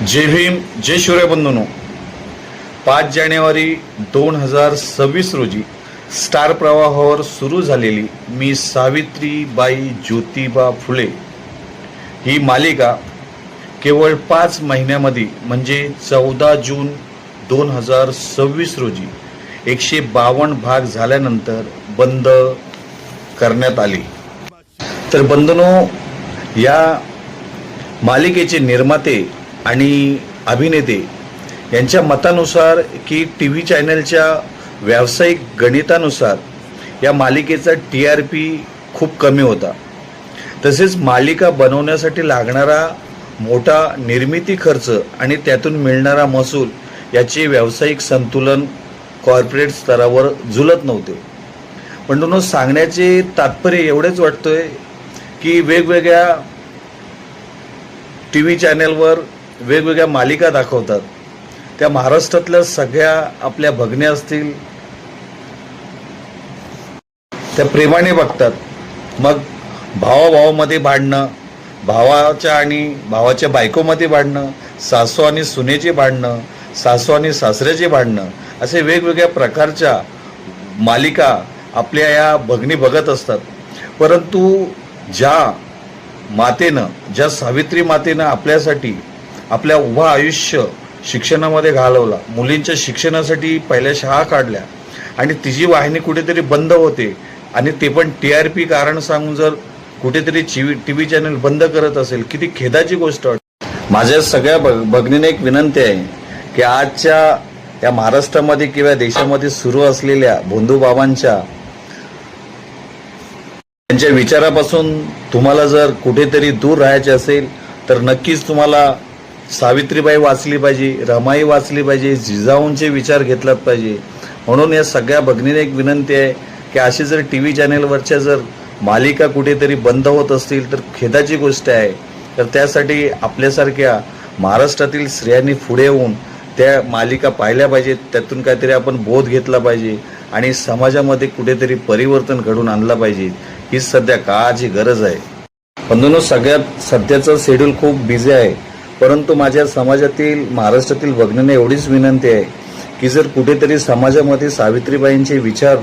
जय भीम, जय शिवराय बंधूंनो. 5 जानेवारी 2026 रोजी स्टार प्रवाहावर सुरू झालेली मी सावित्रीबाई ज्योतिबा फुले ही मालिका केवळ 5 महिन्यामध्ये म्हणजे 14 जून 2026 रोजी 152 भाग झाल्यानंतर बंद करण्यात आली. तर बंधूंनो, या मालिकेचे निर्माते आणि अभिनेते यांच्या मतानुसार की टी व्ही चॅनलच्या व्यावसायिक गणितानुसार या मालिकेचा TRP खूप कमी होता. तसेच मालिका बनवण्यासाठी लागणारा मोठा निर्मिती खर्च आणि त्यातून मिळणारा महसूल याचे व्यावसायिक संतुलन कॉर्पोरेट स्तरावर जुळत नव्हते. पण सांगण्याचे तात्पर्य एवढेच वाटतोय की वेगवेगळ्या TV चॅनलवर वेगवेगळ्या मालिका दाखवतात. त्या महाराष्ट्रातल्या सगळ्या आपल्या भगिनी असतील त्या प्रेमाने बघतात. मग भावाभावामध्ये भांडणं, भावाच्या आणि भावाच्या बायकोमध्ये भांडणं, सासू आणि सुनेची भांडणं, सासू आणि सासऱ्याची भांडणं, असे वेगवेगळ्या प्रकारच्या मालिका आपल्या या भगिनी बघत असतात. परंतु ज्या मातेनं, ज्या सावित्री मातेनं आपल्यासाठी आपल्या उभं आयुष्य शिक्षणामध्ये घालवला, मुलींच्या शिक्षणासाठी पहिल्या शाळा काढल्या आणि तिची वाहिनी कुठेतरी बंद होते आणि ते पण TRP कारण सांगून जर कुठेतरी TV चॅनल बंद करत असेल, किती खेदाची गोष्ट वाटते. माझ्या सगळ्या भगिनीने एक विनंती आहे की आजच्या या महाराष्ट्रामध्ये किंवा देशामध्ये सुरू असलेल्या भोंदूबाबांच्या त्यांच्या विचारापासून तुम्हाला जर कुठेतरी दूर राहायचे असेल तर नक्कीच तुम्हाला सावित्रीबाई वाचली पाहिजे, रमाई वाचली पाहिजे, जिजाऊंचे विचार घेतलाच पाहिजे. म्हणून या सगळ्या भगिनीने एक विनंती आहे की अशी जर TV चॅनलवरच्या जर मालिका कुठेतरी बंद होत असतील तर खेदाची गोष्ट आहे. तर त्यासाठी आपल्यासारख्या महाराष्ट्रातील स्त्रियांनी पुढे येऊन त्या मालिका पाहिल्या पाहिजेत. त्यातून काहीतरी आपण बोध घेतला पाहिजे आणि समाजामध्ये कुठेतरी परिवर्तन घडून आणलं पाहिजे. ही सध्या काळाची गरज आहे. बंधूंनो, सगळ्यात सध्याचं शेड्यूल खूप बिझी आहे. परंतु माझ्या समाजातील महाराष्ट्रातील भगिनींना एवढीच विनंती आहे की जर कुठेतरी समाजामध्ये सावित्रीबाईंचे विचार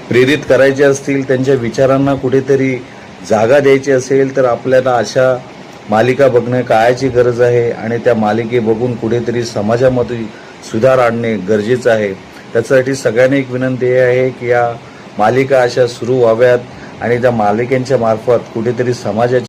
प्रेरित करायचे असतील, त्यांच्या विचारांना कुठेतरी जागा द्यायची असेल तर आपल्याला अशा मालिका बघणं काळाची गरज आहे आणि त्या मालिके बघून कुठेतरी समाजामध्ये सुधार आणणे गरजेचं आहे. त्यासाठी सगळ्यांनी एक विनंती आहे की या मालिका अशा सुरू व्हाव्यात आणि त्या मालिकेंच्या मार्फत कुठेतरी समाजाची